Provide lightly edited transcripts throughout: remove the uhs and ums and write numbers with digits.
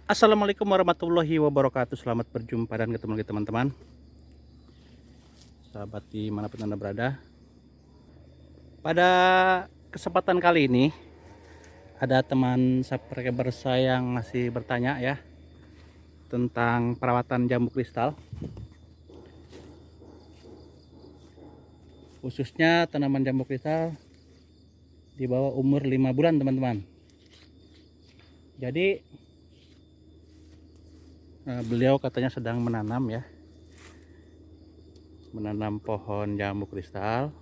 Assalamualaikum warahmatullahi wabarakatuh. Selamat berjumpa dan ketemu lagi teman-teman, sahabat dimanapun anda berada. Pada kesempatan kali ini ada teman subscriber saya yang masih bertanya ya tentang perawatan jambu kristal, khususnya tanaman jambu kristal di bawah umur 5 bulan teman-teman. Jadi beliau katanya sedang menanam ya, menanam pohon jambu kristal.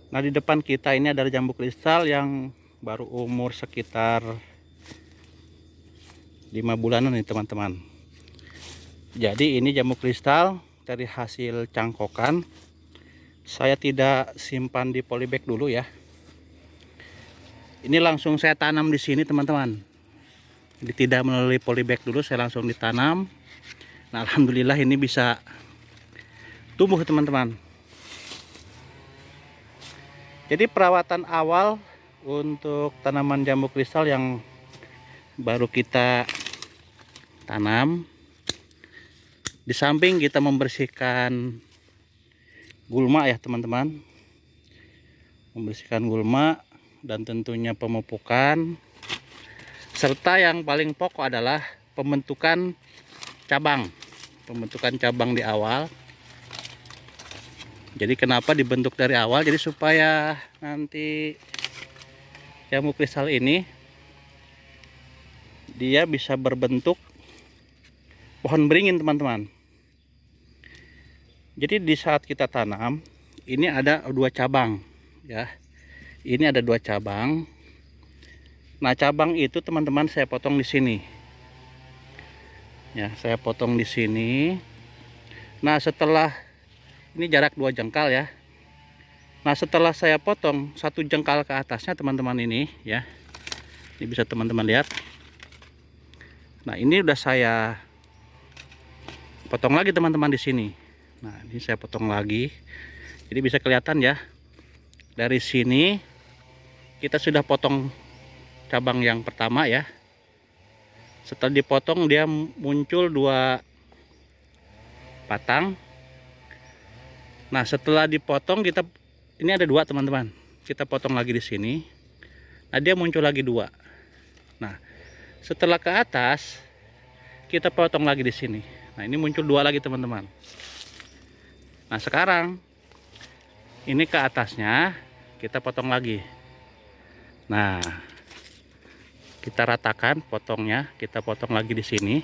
Nah, di depan kita ini ada jambu kristal yang baru umur sekitar 5 bulanan nih teman-teman. Jadi ini jambu kristal dari hasil cangkokan. Saya tidak simpan di polybag dulu ya. Ini langsung saya tanam di sini teman-teman. Jadi tidak melalui polybag dulu, saya langsung ditanam. Nah, alhamdulillah ini bisa tumbuh teman-teman. Jadi perawatan awal untuk tanaman jambu kristal yang baru kita tanam, di samping kita membersihkan gulma ya teman-teman, membersihkan gulma dan tentunya pemupukan, serta yang paling pokok adalah pembentukan cabang di awal. Jadi kenapa dibentuk dari awal? Jadi supaya nanti jambu kristal ini dia bisa berbentuk pohon beringin teman-teman. Jadi di saat kita tanam ini ada 2 cabang ya. Ini ada 2 cabang. Nah, cabang itu teman-teman saya potong di sini. Ya, saya potong di sini. Nah, setelah ini jarak 2 jengkal ya. Nah, setelah saya potong 1 jengkal ke atasnya teman-teman ini ya. Ini bisa teman-teman lihat. Nah, ini udah saya potong lagi teman-teman di sini. Nah, ini saya potong lagi. Jadi bisa kelihatan ya. Dari sini kita sudah potong cabang yang pertama ya. Setelah dipotong dia muncul 2 batang. Nah, setelah dipotong ini ada 2 teman-teman. Kita potong lagi di sini. Nah, dia muncul lagi 2. Nah, setelah ke atas kita potong lagi di sini. Nah, ini muncul 2 lagi teman-teman. Nah, sekarang ini ke atasnya kita potong lagi. Nah, kita ratakan potongnya, kita potong lagi di sini.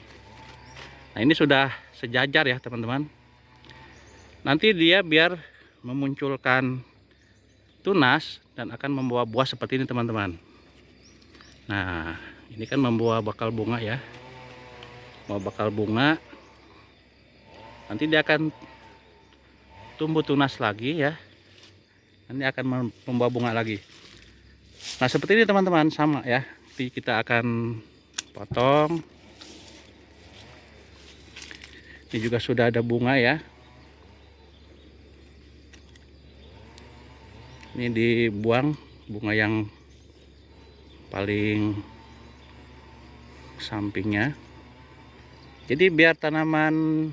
Nah, ini sudah sejajar ya teman-teman. Nanti dia biar memunculkan tunas dan akan membawa buah seperti ini teman-teman. Nah, ini kan membawa bakal bunga ya, mau bakal bunga. Nanti dia akan tumbuh tunas lagi ya, nanti akan membawa bunga lagi. Nah, seperti ini teman-teman, sama ya. Nanti kita akan potong. Ini juga sudah ada bunga ya. Ini dibuang bunga yang paling sampingnya. Jadi biar tanaman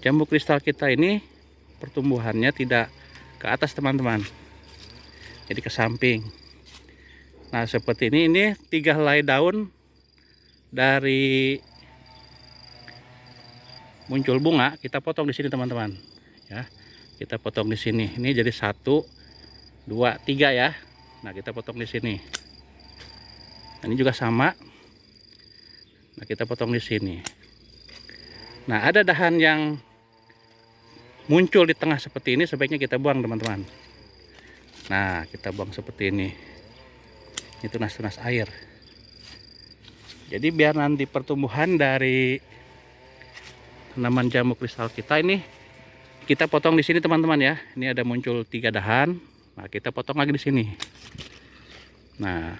jambu kristal kita ini pertumbuhannya tidak ke atas teman-teman, jadi ke samping. Nah, seperti ini 3 helai daun dari muncul bunga kita potong di sini teman-teman ya. Kita potong di sini. Ini jadi 1 2 3 ya. Nah, kita potong di sini. Nah, ini juga sama. Nah, kita potong di sini. Nah, ada dahan yang muncul di tengah seperti ini, sebaiknya kita buang teman-teman. Nah, kita buang seperti ini. Ini tunas-tunas air. Jadi biar nanti pertumbuhan dari tanaman jambu kristal kita ini kita potong di sini teman-teman ya. Ini ada muncul 3 dahan. Nah, kita potong lagi di sini. Nah,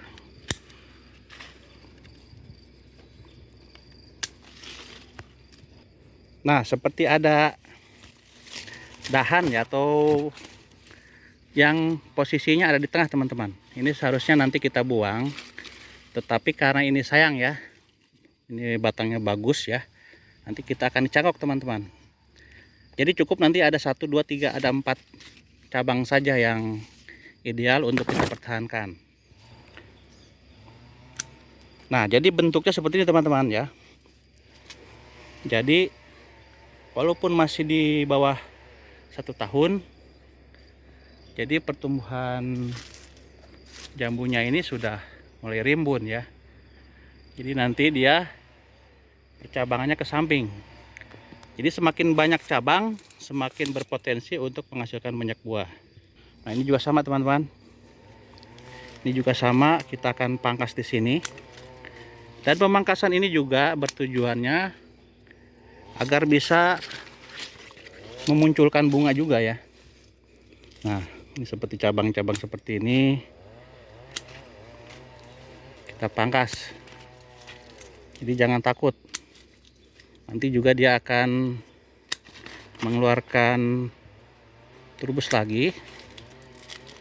seperti ada dahan ya, atau yang posisinya ada di tengah teman-teman. Ini seharusnya nanti kita buang, tetapi karena ini sayang ya, Ini batangnya bagus ya. Nanti kita akan dicangkok teman-teman. Jadi cukup nanti ada 1, 2, 3, ada 4 cabang saja yang ideal untuk kita pertahankan. Nah, jadi bentuknya seperti ini teman-teman ya. Jadi walaupun masih di bawah 1 tahun, jadi pertumbuhan jambunya ini sudah mulai rimbun ya. Jadi nanti dia percabangannya ke samping. Jadi semakin banyak cabang, semakin berpotensi untuk menghasilkan banyak buah. Nah, ini juga sama teman-teman. Ini juga sama, kita akan pangkas di sini. Dan pemangkasan ini juga bertujuannya agar bisa memunculkan bunga juga ya. Nah, ini seperti cabang-cabang seperti ini. Kita pangkas. Jadi jangan takut. Nanti juga dia akan mengeluarkan turbus lagi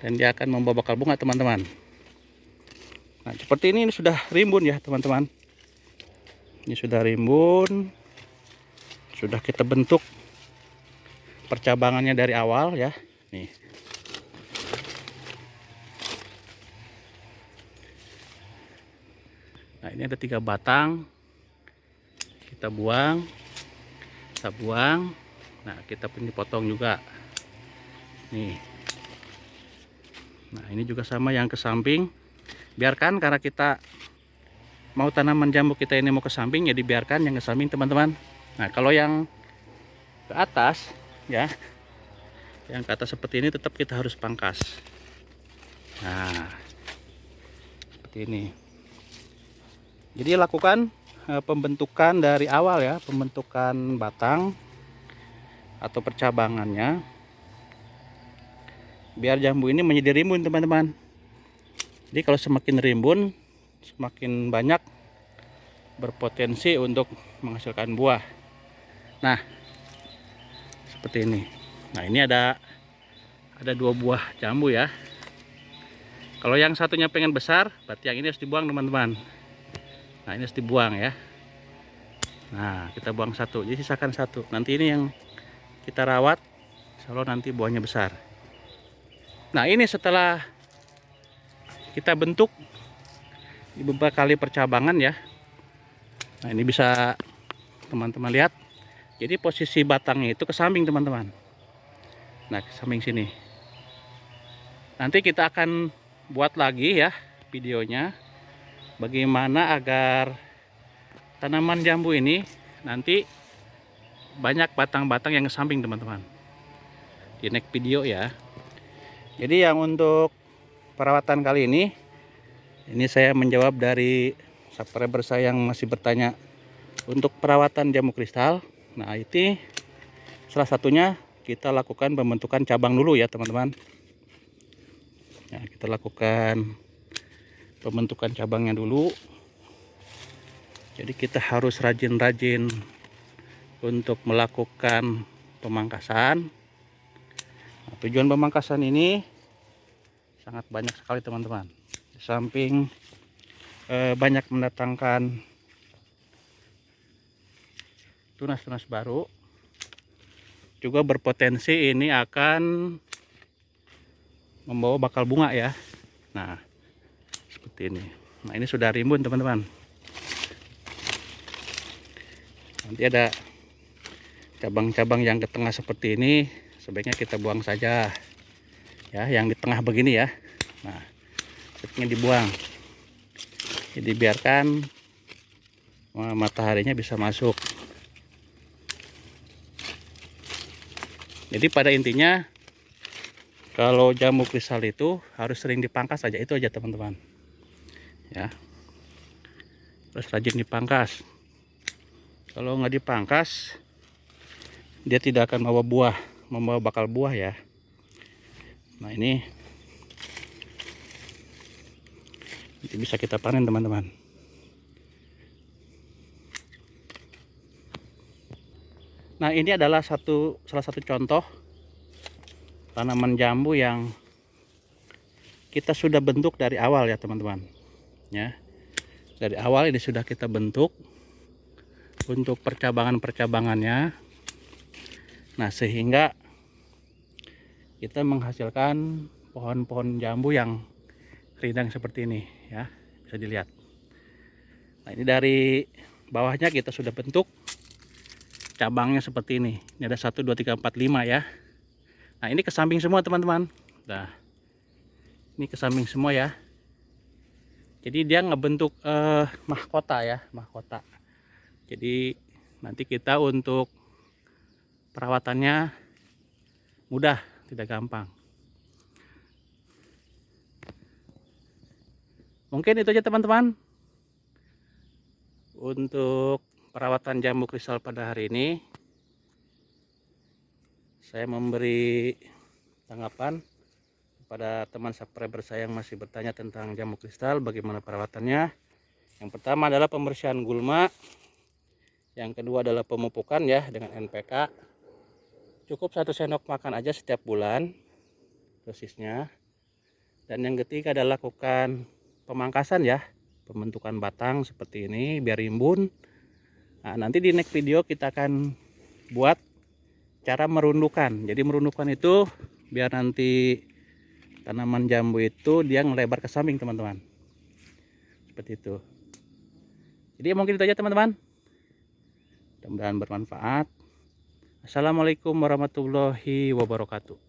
dan dia akan membawa bakal bunga teman-teman. Nah, seperti ini sudah rimbun ya teman-teman. Ini sudah rimbun, sudah kita bentuk percabangannya dari awal ya. Nih. Nah, ini ada 3 batang. Kita buang. Nah, kita pun dipotong juga. Nih. Nah, ini juga sama yang ke samping. Biarkan, karena kita mau tanaman jambu kita ini mau ke samping, ya dibiarkan yang ke samping teman-teman. Nah, kalau yang ke atas ya, yang ke atas seperti ini tetap kita harus pangkas. Nah, seperti ini. Jadi lakukan pembentukan dari awal ya, pembentukan batang atau percabangannya, biar jambu ini menjadi rimbun teman-teman. Jadi kalau semakin rimbun, semakin banyak berpotensi untuk menghasilkan buah. Nah, seperti ini. Nah, ini ada 2 buah jambu ya. Kalau yang satunya pengen besar, berarti yang ini harus dibuang teman-teman. Nah, ini harus dibuang ya. Nah, kita buang 1, jadi sisakan 1. Nanti ini yang kita rawat, insya Allah nanti buahnya besar. Nah, ini setelah kita bentuk di beberapa kali percabangan ya. Nah, ini bisa teman-teman lihat. Jadi posisi batangnya itu ke samping teman-teman. Nah, ke samping sini. Nanti kita akan buat lagi ya videonya, bagaimana agar tanaman jambu ini nanti banyak batang-batang yang ke samping teman-teman, di next video ya. Jadi yang untuk perawatan kali ini saya menjawab dari subscriber saya yang masih bertanya untuk perawatan jambu kristal. Nah, itu salah satunya kita lakukan pembentukan cabang dulu ya teman-teman. Ya, kita lakukan pembentukan cabangnya dulu. Jadi kita harus rajin-rajin untuk melakukan pemangkasan. Nah, tujuan pemangkasan ini sangat banyak sekali teman-teman. Di samping banyak mendatangkan tunas-tunas baru, juga berpotensi ini akan membawa bakal bunga ya. Nah, seperti ini. Nah, ini sudah rimbun teman-teman. Nanti ada cabang-cabang yang ke tengah seperti ini, sebaiknya kita buang saja ya, yang di tengah begini ya. Nah, sebaiknya dibuang. Jadi biarkan mataharinya bisa masuk. Jadi pada intinya, kalau jambu kristal itu harus sering dipangkas saja, itu aja teman-teman ya. Terus rajin dipangkas. Kalau nggak dipangkas, dia tidak akan membawa bakal buah ya. Nah, ini bisa kita panen teman-teman. Nah, ini adalah salah satu contoh tanaman jambu yang kita sudah bentuk dari awal ya teman-teman ya. Dari awal ini sudah kita bentuk. untuk percabangan-percabangannya. Nah, sehingga kita menghasilkan pohon-pohon jambu yang rindang seperti ini ya, bisa dilihat. Nah, ini dari bawahnya kita sudah bentuk cabangnya seperti ini. Ini ada 1 2 3 4 5 ya. Nah, ini ke samping semua teman-teman. Nah, ini ke samping semua ya. Jadi dia ngebentuk mahkota ya, mahkota. Jadi nanti kita untuk perawatannya mudah, tidak gampang. Mungkin itu aja teman-teman untuk perawatan jambu kristal pada hari ini. Saya memberi tanggapan kepada teman subscriber saya yang masih bertanya tentang jambu kristal, bagaimana perawatannya. Yang pertama adalah pembersihan gulma, yang kedua adalah pemupukan ya dengan NPK. Cukup 1 sendok makan aja setiap bulan dosisnya. Dan yang ketiga adalah lakukan pemangkasan ya, pembentukan batang seperti ini biar rimbun. Nah, nanti di next video kita akan buat cara merundukan. Jadi merundukan itu biar nanti tanaman jambu itu dia ngelebar ke samping teman-teman, seperti itu. Jadi mungkin itu aja teman-teman, mudah-mudahan bermanfaat. Assalamualaikum warahmatullahi wabarakatuh.